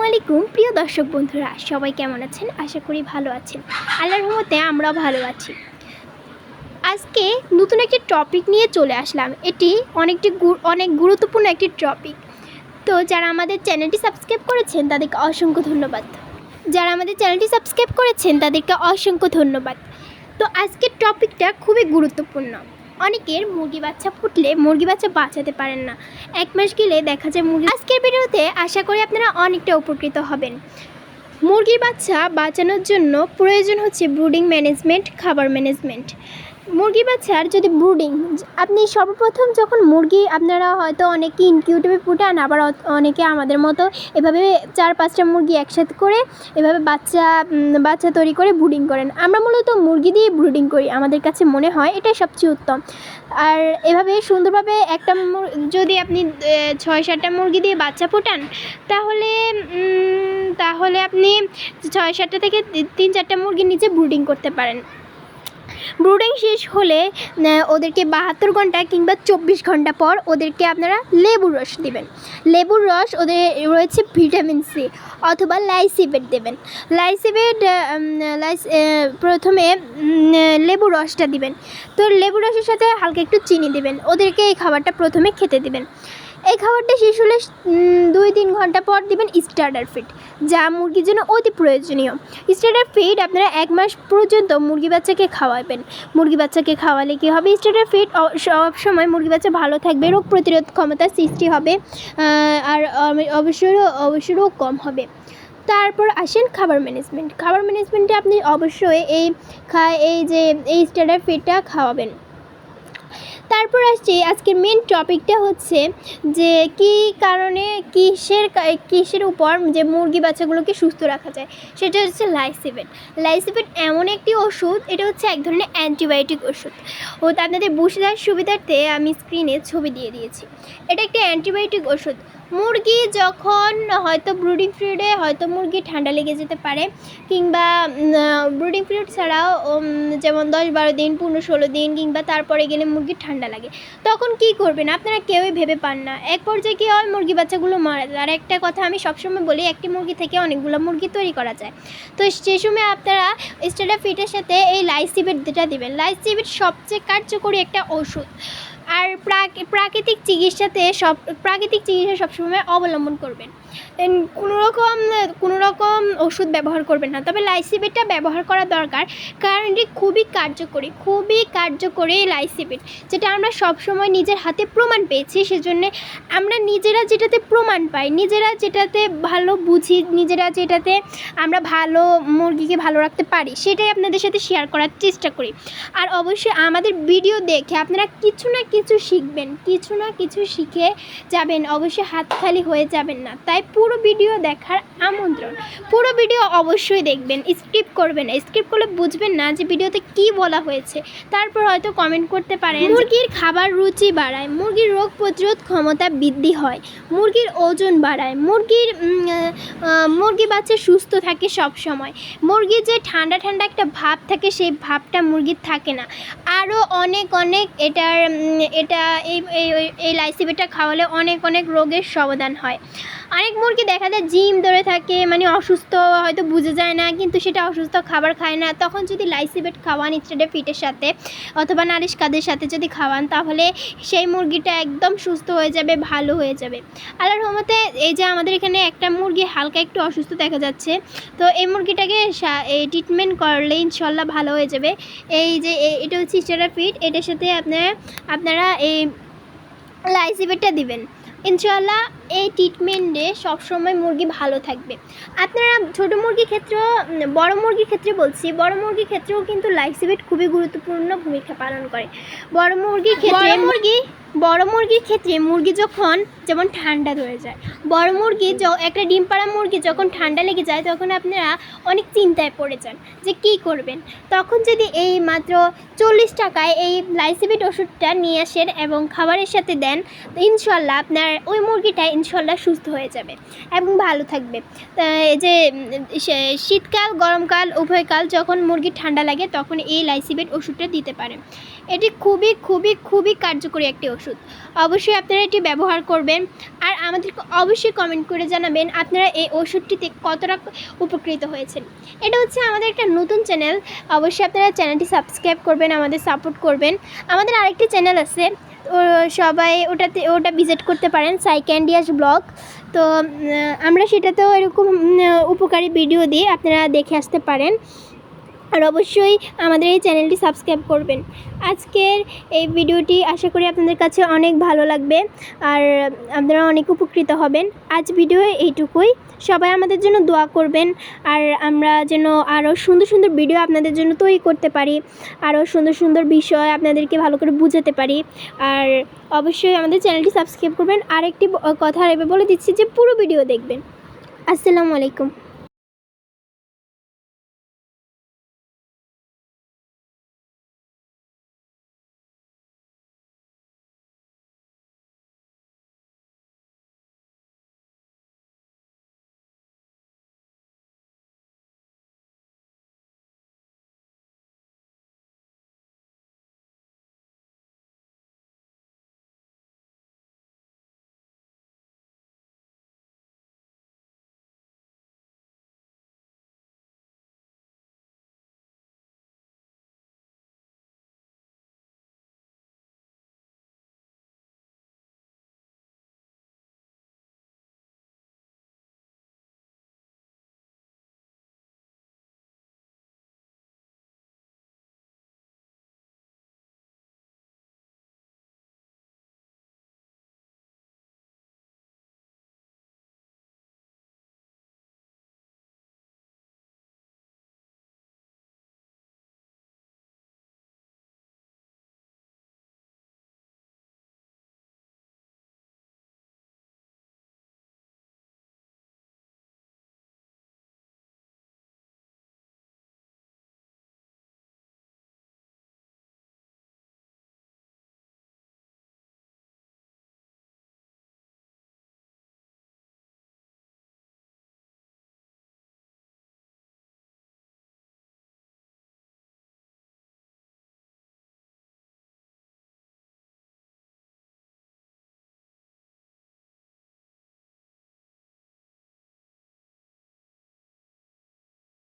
আলাইকুম প্রিয় দর্শক বন্ধুরা, সবাই কেমন আছেন? আশা করি ভালো আছেন। আল্লাহর রহমতে আমরাও ভালো আছি। আজকে নতুন একটি টপিক নিয়ে চলে আসলাম। এটি অনেক গুরুত্বপূর্ণ একটি টপিক। তো যারা আমাদের চ্যানেলটি সাবস্ক্রাইব করেছেন তাদেরকে অসংখ্য ধন্যবাদ। তো আজকের টপিকটা খুবই গুরুত্বপূর্ণ। অনেকের মুরগি বাচ্চা ফুটলে মুরগি বাচ্চা বাঁচাতে পারেন না, 1 মাস গেলে দেখা যায় মুরগি। আজকের ভিডিওতে আশা করি আপনারা অনেকটা উপকৃত হবেন। মুরগির বাচ্চা বাঁচানোর জন্য প্রয়োজন হচ্ছে ব্রুডিং ম্যানেজমেন্ট, খাবার ম্যানেজমেন্ট। মুরগি বাচ্চার যদি ব্রুডিং, আপনি সর্বপ্রথম যখন মুরগি, আপনারা হয়তো অনেকে ইনকিউবেটরে ফুটান, আবার অনেকে আমাদের মতো এভাবে 4-5টা মুরগি একসাথে করে এভাবে বাচ্চা তৈরি করে ব্রুডিং করেন। আমরা মূলত মুরগি দিয়ে ব্রুডিং করি, আমাদের কাছে মনে হয় এটাই সবচেয়ে উত্তম। আর এভাবে সুন্দরভাবে যদি আপনি 6-7টা মুরগি দিয়ে বাচ্চা ফোটান, তাহলে আপনি 6-7টা থেকে 3-4টা মুরগির নিচে ব্রুডিং করতে পারেন। ব্রুডিং শেষ হলে ওদেরকে 72 ঘন্টা কিংবা 24 ঘন্টা পর ওদেরকে আপনারা লেবুর রস দেবেন। লেবুর রস, ওদের রয়েছে ভিটামিন সি, অথবা লাইসিবেট দেবেন। প্রথমে লেবুর রসটা দিবেন। তো লেবুর রসের সাথে হালকা একটু চিনি দেবেন। ওদেরকে এই খাবারটা প্রথমে খেতে দিবেন। এই খাবারটা শেষ হলে 2-3 ঘন্টা পর দিবেন স্টার্টার ফিড, যা মুরগির জন্য অতি প্রয়োজনীয়। স্টার্টার ফিড আপনারা 1 মাস পর্যন্ত মুরগি বাচ্চাকে খাওয়াবেন। মুরগি বাচ্চাকে খাওয়ালে কী হবে? স্টার্টার ফিড সবসময় মুরগি বাচ্চা ভালো থাকবে, রোগ প্রতিরোধ ক্ষমতা সৃষ্টি হবে, আর অবশ্যই রোগ কম হবে। তারপর আসেন খাবার ম্যানেজমেন্ট। খাবার ম্যানেজমেন্টে আপনি অবশ্যই এই স্টার্টার ফিডটা খাওয়াবেন। তারপর আসছি আজকের মেন টপিকটা হচ্ছে যে কী কারণে কিসের উপর যে মুরগি বাচ্চাগুলোকে সুস্থ রাখা যায়, সেটা হচ্ছে লাইসিবেট এমন একটি ওষুধ, এটা হচ্ছে এক ধরনের অ্যান্টিবায়োটিক ওষুধ। আপনাদের বুঝার সুবিধার্থে আমি স্ক্রিনে ছবি দিয়ে দিয়েছি। এটা একটি অ্যান্টিবায়োটিক ওষুধ। মুরগি যখন হয়তো ব্রুডিং পিরিয়ডে হয়তো মুরগি ঠান্ডা লেগে যেতে পারে, কিংবা ব্রুডিং পিরিয়ড ছাড়াও যেমন 10-12 দিন, 15-16 দিন, কিংবা তারপরে গেলে মুরগির ঠান্ডা লাগে, তখন কি করবেন আপনারা কেউই ভেবে পান না। এক পর্যায়ে কী হয়? মুরগি বাচ্চাগুলো মারা যায়। আর একটা কথা আমি সবসময় বলি, একটি মুরগি থেকে অনেকগুলো মুরগি তৈরি করা যায়। তো সেই সময় আপনারা স্টার্টার ফিডের সাথে এই লাইসিবেটটা দেবেন। লাইসিবেট সবচেয়ে কার্যকরী একটা ওষুধ। আর প্রাকৃতিক চিকিৎসা সবসময় অবলম্বন করবেন। কোনো রকম ওষুধ ব্যবহার করবেন না, তবে লাইসিবেটটা ব্যবহার করা দরকার, কারণ এটি খুবই কার্যকরী লাইসিবেট, যেটা আমরা সবসময় নিজের হাতে প্রমাণ পেয়েছি। সেজন্য আমরা নিজেরা যেটাতে প্রমাণ পাই, নিজেরা যেটাতে ভালো বুঝি, নিজেরা যেটাতে আমরা ভালো মুরগিকে ভালো রাখতে পারি, সেটাই আপনাদের সাথে শেয়ার করার চেষ্টা করি। আর অবশ্যই আমাদের ভিডিও দেখে আপনারা কিছু না কিছু শিখবেন, কিছু না কিছু শিখে যাবেন, অবশ্যই হাত খালি হয়ে যাবেন না। তাই পুরো ভিডিও দেখার আমন্ত্রণ। পুরো ভিডিও অবশ্যই দেখবেন, স্কিপ করবেন না। স্কিপ করলে বুঝবেন না যে ভিডিওতে কি বলা হয়েছে। তারপর হয়তো কমেন্ট করতে পারেন। মুরগির খাবার রুচি বাড়ায়, মুরগির রোগ প্রতিরোধ ক্ষমতা বৃদ্ধি হয়, মুরগির ওজন বাড়ায়, মুরগি বাচ্চা সুস্থ থাকে সব সময়। মুরগির যে ঠান্ডা একটা ভাব থাকে, সেই ভাবটা মুরগির থাকে না। আরও অনেক এই লাইসিবেটটা খাওয়ালে অনেক রোগের সমাধান হয়। অনেক মুরগি দেখা যায় জিম ধরে থাকে, মানে অসুস্থ, হয়তো বুঝে যায় না, কিন্তু সেটা অসুস্থ, খাবার খায় না। তখন যদি লাইসিবেট খাওয়ান স্টার্টার ফিডের সাথে অথবা নালিশ কাদের সাথে যদি খাওয়ান, তাহলে সেই মুরগিটা একদম সুস্থ হয়ে যাবে, ভালো হয়ে যাবে আল্লাহর রহমতে। এই যে আমাদের এখানে একটা মুরগি হালকা একটু অসুস্থ দেখা যাচ্ছে, তো এই মুরগিটাকে ট্রিটমেন্ট করলে ইনশাল্লাহ ভালো হয়ে যাবে। এটা হচ্ছে স্টার্টার ফিড, এটার সাথে আপনারা এই লাইসিবেটটা দিবেন। ইনশাল্লাহ এই ট্রিটমেন্টে সবসময় মুরগি ভালো থাকবে। আপনারা ছোটো মুরগির ক্ষেত্রেও, বড় মুরগির ক্ষেত্রে বলছি, বড় মুরগির ক্ষেত্রেও কিন্তু লাইসিবেট খুবই গুরুত্বপূর্ণ ভূমিকা পালন করে। বড় মুরগির ক্ষেত্রে মুরগি যখন যেমন ঠান্ডা ধরে যায়, বড় মুরগি একটা ডিম পাড়া মুরগি যখন ঠান্ডা লেগে যায়, তখন আপনারা অনেক চিন্তায় পড়ে যান যে কী করবেন। তখন যদি এই মাত্র 40 টাকায় এই লাইসিবেট ওষুধটা নিয়ে আসেন এবং খাবারের সাথে দেন, তো ইনশাল্লাহ আপনার ওই মুরগিটা ইনশাল্লাহ সুস্থ হয়ে যাবে এবং ভালো থাকবে। যে শীতকাল, গরমকাল, উভয়কাল যখন মুরগির ঠান্ডা লাগে, তখন এই লাইসিবেট ওষুধটা দিতে পারেন। এটি খুবই কার্যকরী একটি ওষুধ। ওষুধ। অবশ্যই আপনারা এটি ব্যবহার করবেন আর আমাদেরকে অবশ্যই কমেন্ট করে জানাবেন আপনারা এই ওষুধটিতে কতটা উপকৃত হয়েছেন। এটা হচ্ছে আমাদের একটা নতুন চ্যানেল, অবশ্যই আপনারা চ্যানেলটি সাবস্ক্রাইব করবেন, আমাদের সাপোর্ট করবেন। আমাদের আরেকটি চ্যানেল আছে, সবাই ওটা ভিজিট করতে পারেন, সাইক্যান্ডিয়াস ব্লগ। তো আমরা সেটাতেও এরকম উপকারী ভিডিও দিই, আপনারা দেখে আসতে পারেন। আর অবশ্যই আমাদের এই চ্যানেলটি সাবস্ক্রাইব করবেন। আজকের এই ভিডিওটি আশা করি আপনাদের কাছে অনেক ভালো লাগবে আর আপনারা অনেক উপকৃত হবেন। আজ ভিডিও এইটুকুই। সবাই আমাদের জন্য দোয়া করবেন আর আমরা যেন আরও সুন্দর সুন্দর ভিডিও আপনাদের জন্য তৈরি করতে পারি, আরও সুন্দর সুন্দর বিষয় আপনাদেরকে ভালো করে বুঝাতে পারি। আর অবশ্যই আমাদের চ্যানেলটি সাবস্ক্রাইব করবেন। আরেকটি কথা এবার বলে দিচ্ছি যে পুরো ভিডিও দেখবেন। আসসালামু আলাইকুম।